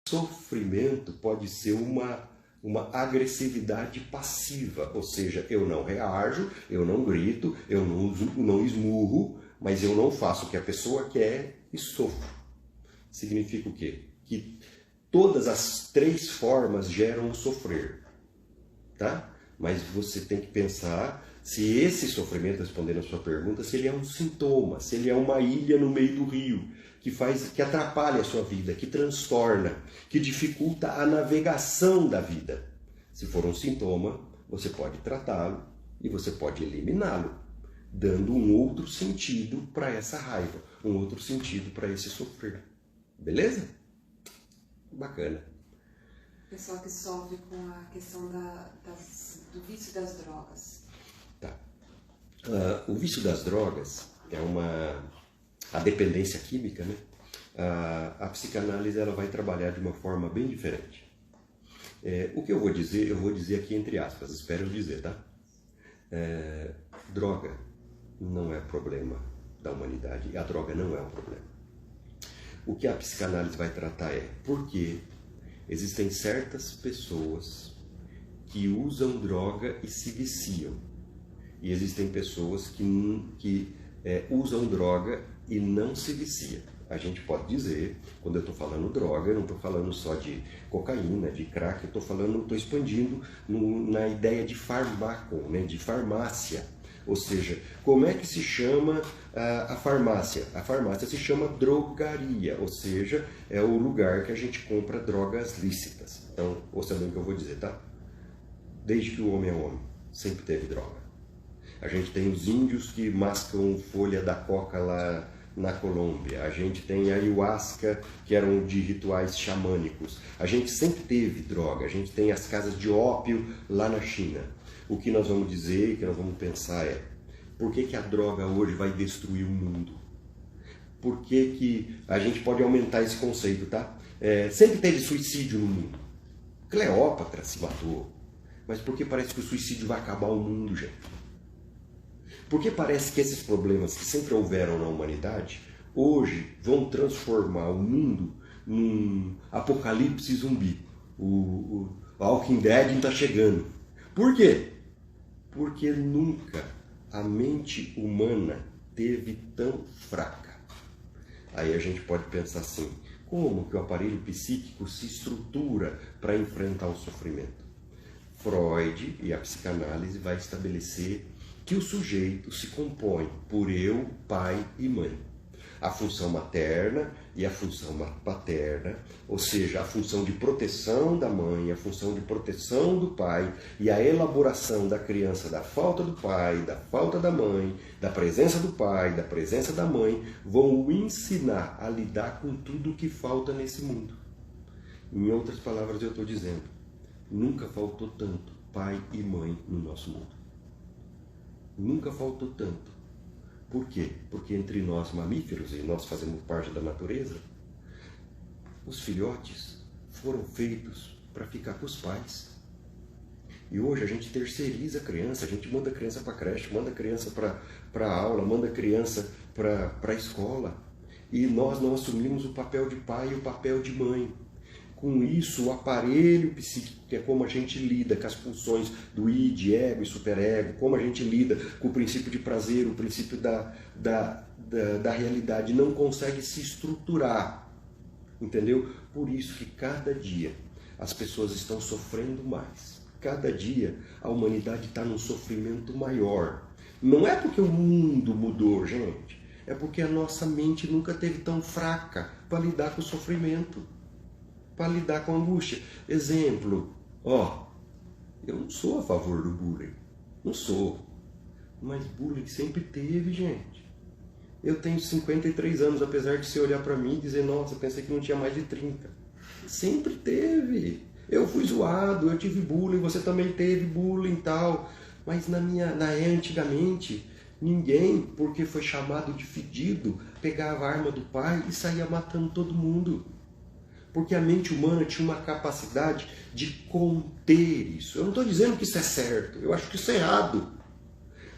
Sofrimento pode ser uma agressividade passiva, ou seja, eu não reajo, eu não grito, eu não esmurro, mas eu não faço o que a pessoa quer e sofro. Significa o quê? Que todas as três formas geram o sofrer, tá? Mas você tem que pensar se esse sofrimento, respondendo a sua pergunta, se ele é um sintoma, se ele é uma ilha no meio do rio, que atrapalha a sua vida, que transtorna, que dificulta a navegação da vida. Se for um sintoma, você pode tratá-lo e você pode eliminá-lo, dando um outro sentido para essa raiva, um outro sentido para esse sofrer. Beleza? Bacana. Pessoal que sofre com a questão do vício das drogas. Tá. O vício das drogas é a dependência química, né? A psicanálise ela vai trabalhar de uma forma bem diferente. O que eu vou dizer aqui entre aspas, espero eu dizer, tá? Droga não é problema da humanidade, a droga não é um problema. O que a psicanálise vai tratar é por que existem certas pessoas que usam droga e se viciam. E existem pessoas que usam droga e não se viciam. A gente pode dizer, quando eu estou falando droga, eu não estou falando só de cocaína, de crack, eu estou expandindo na ideia de fármaco, né, de farmácia. Ou seja, como é que se chama a farmácia? A farmácia se chama drogaria, ou seja, é o lugar que a gente compra drogas lícitas. Então, ouça bem o que eu vou dizer, tá? Desde que o homem é homem, sempre teve droga. A gente tem os índios que mascam folha da coca lá na Colômbia. A gente tem a ayahuasca, que eram de rituais xamânicos. A gente sempre teve droga. A gente tem as casas de ópio lá na China. O que nós vamos dizer, o que nós vamos pensar é: por que a droga hoje vai destruir o mundo? Por que a gente pode aumentar esse conceito, tá? Sempre teve suicídio no mundo. Cleópatra se matou. Mas por que parece que o suicídio vai acabar o mundo, gente? Porque parece que esses problemas que sempre houveram na humanidade, hoje vão transformar o mundo num apocalipse zumbi. O Walking Dead está chegando. Por quê? Porque nunca a mente humana teve tão fraca. Aí a gente pode pensar assim: como que o aparelho psíquico se estrutura para enfrentar o sofrimento? Freud e a psicanálise vai estabelecer que o sujeito se compõe por eu, pai e mãe. A função materna e a função paterna, ou seja, a função de proteção da mãe, a função de proteção do pai e a elaboração da criança da falta do pai, da falta da mãe, da presença do pai, da presença da mãe, vão o ensinar a lidar com tudo que falta nesse mundo. Em outras palavras, eu estou dizendo, nunca faltou tanto pai e mãe no nosso mundo. Nunca faltou tanto. Por quê? Porque entre nós mamíferos, e nós fazemos parte da natureza, os filhotes foram feitos para ficar com os pais. E hoje a gente terceiriza a criança, a gente manda a criança para a creche, manda a criança para a aula, manda a criança para a escola. E nós não assumimos o papel de pai e o papel de mãe. Com isso, o aparelho psíquico, que é como a gente lida com as pulsões do id, ego e superego, como a gente lida com o princípio de prazer, o princípio da realidade, não consegue se estruturar, entendeu? Por isso que cada dia as pessoas estão sofrendo mais. Cada dia a humanidade está num sofrimento maior. Não é porque o mundo mudou, gente, é porque a nossa mente nunca teve tão fraca para lidar com o sofrimento, para lidar com a angústia. Exemplo, eu não sou a favor do bullying, não sou, mas bullying sempre teve, gente. Eu tenho 53 anos, apesar de você olhar para mim e dizer, nossa, eu pensei que não tinha mais de 30. Sempre teve. Eu fui zoado, eu tive bullying, você também teve bullying e tal, mas antigamente, ninguém, porque foi chamado de fedido, pegava a arma do pai e saía matando todo mundo. Porque a mente humana tinha uma capacidade de conter isso. Eu não estou dizendo que isso é certo, eu acho que isso é errado.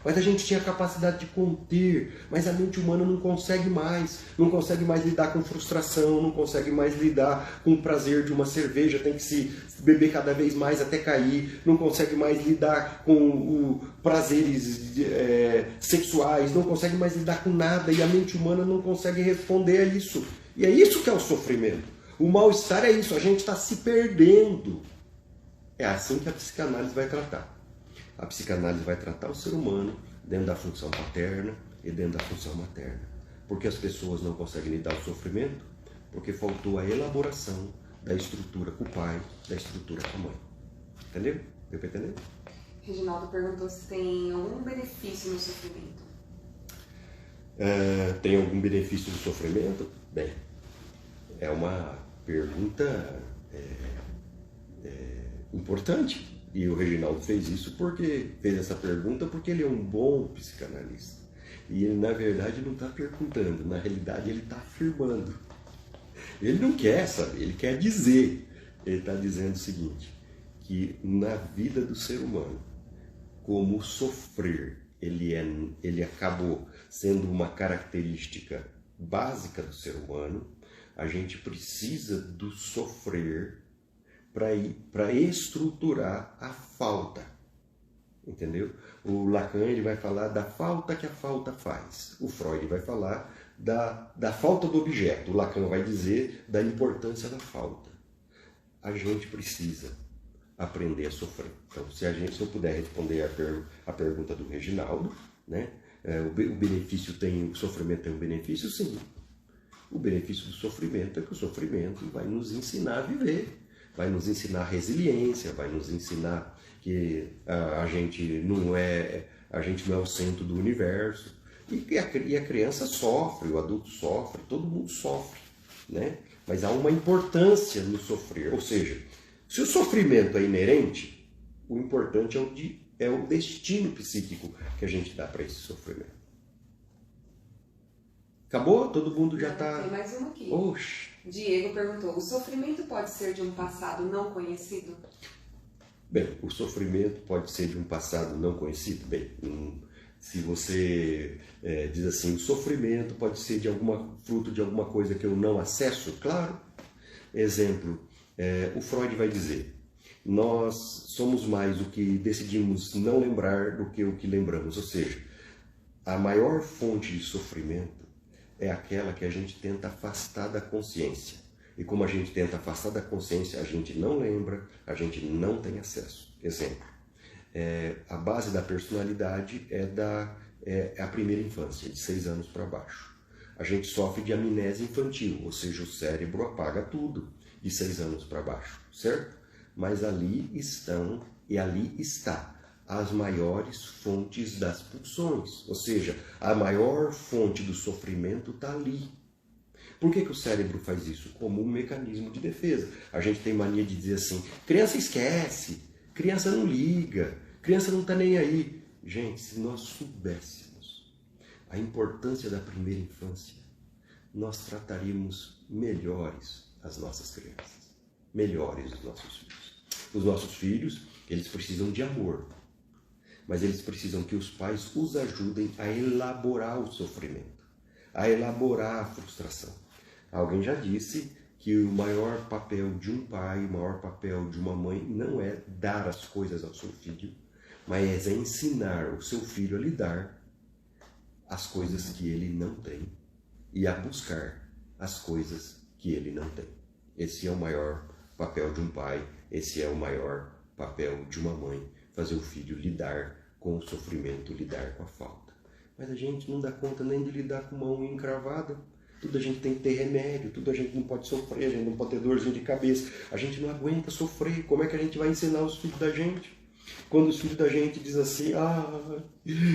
Mas a gente tinha a capacidade de conter, mas a mente humana não consegue mais. Não consegue mais lidar com frustração, não consegue mais lidar com o prazer de uma cerveja, tem que se beber cada vez mais até cair, não consegue mais lidar com prazeres sexuais, não consegue mais lidar com nada, e a mente humana não consegue responder a isso. E é isso que é o sofrimento. O mal-estar é isso, a gente está se perdendo. É assim que a psicanálise vai tratar. A psicanálise vai tratar o ser humano dentro da função paterna e dentro da função materna. Porque as pessoas não conseguem lidar com o sofrimento, porque faltou a elaboração da estrutura com o pai, da estrutura com a mãe. Entendeu? Deu para entender? Reginaldo perguntou se tem algum benefício no sofrimento. Tem algum benefício do sofrimento? Bem, é uma pergunta importante. E o Reginaldo fez essa pergunta porque ele é um bom psicanalista. E ele, na verdade, não está perguntando, na realidade, ele está afirmando. Ele não quer saber, ele quer dizer. Ele está dizendo o seguinte, que na vida do ser humano, como sofrer, ele acabou sendo uma característica básica do ser humano, a gente precisa do sofrer para estruturar a falta, entendeu? O Lacan ele vai falar da falta que a falta faz, o Freud vai falar da falta do objeto, o Lacan vai dizer da importância da falta. A gente precisa aprender a sofrer. Então, se eu puder responder a pergunta do Reginaldo, né? O sofrimento tem um benefício? Sim. O benefício do sofrimento é que o sofrimento vai nos ensinar a viver. Vai nos ensinar resiliência, vai nos ensinar que a gente não é o centro do universo. E a criança sofre, o adulto sofre, todo mundo sofre, né? Mas há uma importância no sofrer. Ou seja, se o sofrimento é inerente, o importante é o destino psíquico que a gente dá para esse sofrimento. Acabou? Todo mundo já está... Tem mais uma aqui. Oxe. Diego perguntou, o sofrimento pode ser de um passado não conhecido? Bem, o sofrimento pode ser de um passado não conhecido? Bem, se você diz assim, o sofrimento pode ser fruto de alguma coisa que eu não acesso, claro. Exemplo, o Freud vai dizer, nós somos mais o que decidimos não lembrar do que o que lembramos. Ou seja, a maior fonte de sofrimento é aquela que a gente tenta afastar da consciência. E como a gente tenta afastar da consciência, a gente não lembra, a gente não tem acesso. Exemplo, a base da personalidade é a primeira infância, de 6 anos para baixo. A gente sofre de amnésia infantil, ou seja, o cérebro apaga tudo de 6 anos para baixo, certo? Mas ali está as maiores fontes das pulsões, ou seja, a maior fonte do sofrimento está ali. Por que o cérebro faz isso? Como um mecanismo de defesa. A gente tem mania de dizer assim, criança esquece, criança não liga, criança não está nem aí. Gente, se nós soubéssemos a importância da primeira infância, nós trataríamos melhores as nossas crianças, melhores os nossos filhos. Os nossos filhos, eles precisam de amor. Mas eles precisam que os pais os ajudem a elaborar o sofrimento, a elaborar a frustração. Alguém já disse que o maior papel de um pai, o maior papel de uma mãe não é dar as coisas ao seu filho, mas é ensinar o seu filho a lidar as coisas que ele não tem e a buscar as coisas que ele não tem. Esse é o maior papel de um pai, esse é o maior papel de uma mãe. Fazer o filho lidar com o sofrimento, lidar com a falta. Mas a gente não dá conta nem de lidar com uma unha encravada. Tudo a gente tem que ter remédio, tudo a gente não pode sofrer, a gente não pode ter dorzinha de cabeça. A gente não aguenta sofrer. Como é que a gente vai ensinar os filhos da gente? Quando os filhos da gente dizem assim,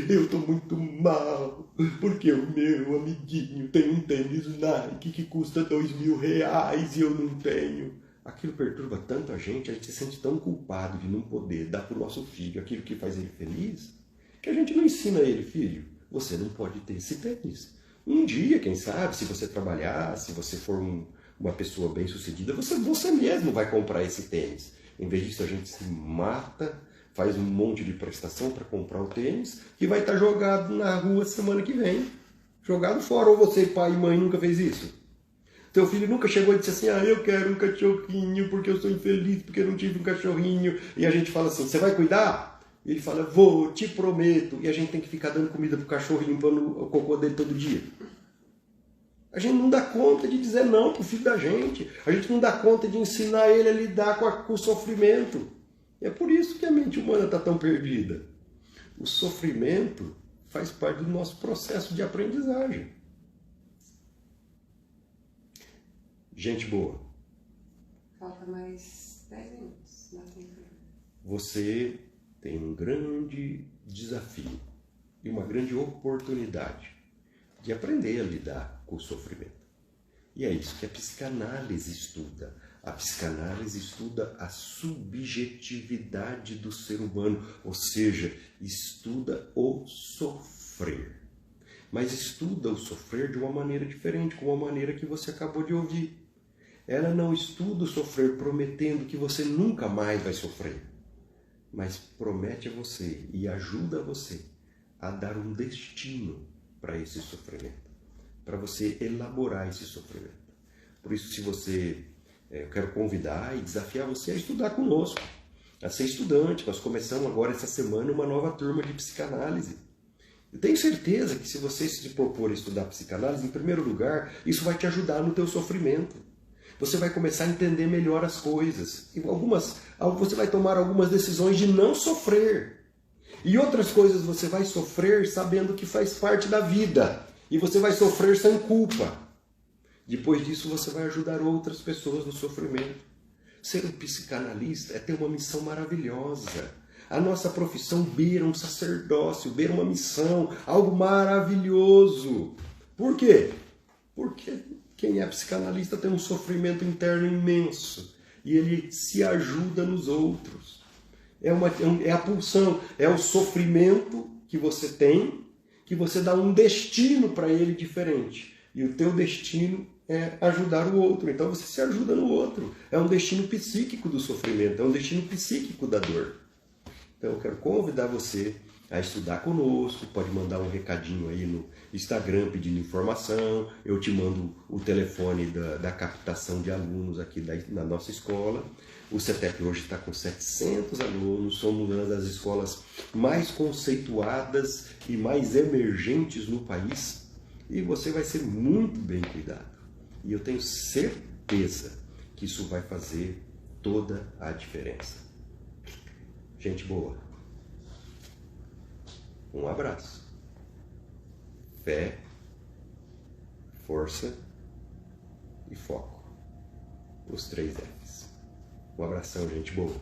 eu estou muito mal, porque o meu amiguinho tem um tênis Nike que custa R$2.000 e eu não tenho. Aquilo perturba tanto a gente se sente tão culpado de não poder dar para o nosso filho aquilo que faz ele feliz, que a gente não ensina ele, filho, você não pode ter esse tênis. Um dia, quem sabe, se você trabalhar, se você for uma pessoa bem-sucedida, você mesmo vai comprar esse tênis. Em vez disso, a gente se mata faz um monte de prestação para comprar o tênis que vai estar jogado na rua semana que vem. Jogado fora. Ou você, pai e mãe, nunca fez isso? Teu filho nunca chegou e disse assim, eu quero um cachorrinho porque eu sou infeliz, porque eu não tive um cachorrinho. E a gente fala assim, você vai cuidar? E ele fala, vou, te prometo. E a gente tem que ficar dando comida pro cachorro e limpando o cocô dele todo dia. A gente não dá conta de dizer não pro filho da gente. A gente não dá conta de ensinar ele a lidar com o sofrimento. E é por isso que a mente humana está tão perdida. O sofrimento faz parte do nosso processo de aprendizagem. Gente boa. Falta mais 10 minutos. Dá tempo. Você tem um grande desafio e uma grande oportunidade de aprender a lidar com o sofrimento. E é isso que a psicanálise estuda. A psicanálise estuda a subjetividade do ser humano, ou seja, estuda o sofrer. Mas estuda o sofrer de uma maneira diferente, com uma maneira que você acabou de ouvir. Ela não estuda o sofrer prometendo que você nunca mais vai sofrer, mas promete a você e ajuda você a dar um destino para esse sofrimento, para você elaborar esse sofrimento. Por isso, se você, eu quero convidar e desafiar você a estudar conosco, a ser estudante. Nós começamos agora essa semana uma nova turma de psicanálise. Eu tenho certeza que se você se propor a estudar psicanálise, em primeiro lugar, isso vai te ajudar no teu sofrimento. Você vai começar a entender melhor as coisas. E você vai tomar algumas decisões de não sofrer. E outras coisas você vai sofrer sabendo que faz parte da vida. E você vai sofrer sem culpa. Depois disso você vai ajudar outras pessoas no sofrimento. Ser um psicanalista é ter uma missão maravilhosa. A nossa profissão beira um sacerdócio, beira uma missão, algo maravilhoso. Por quê? Porque quem é psicanalista tem um sofrimento interno imenso e ele se ajuda nos outros. É a pulsão, é o sofrimento que você tem, que você dá um destino para ele diferente. E o teu destino é ajudar o outro. Então você se ajuda no outro. É um destino psíquico do sofrimento, é um destino psíquico da dor. Então eu quero convidar você a estudar conosco. Pode mandar um recadinho aí no Instagram pedindo informação. Eu te mando o telefone da captação de alunos aqui na nossa escola. O CETEP hoje está com 700 alunos. Somos uma das escolas mais conceituadas e mais emergentes no país. E você vai ser muito bem cuidado. E eu tenho certeza que isso vai fazer toda a diferença. Gente boa, um abraço, fé, força e foco, os 3 Fs. Um abração, gente boa.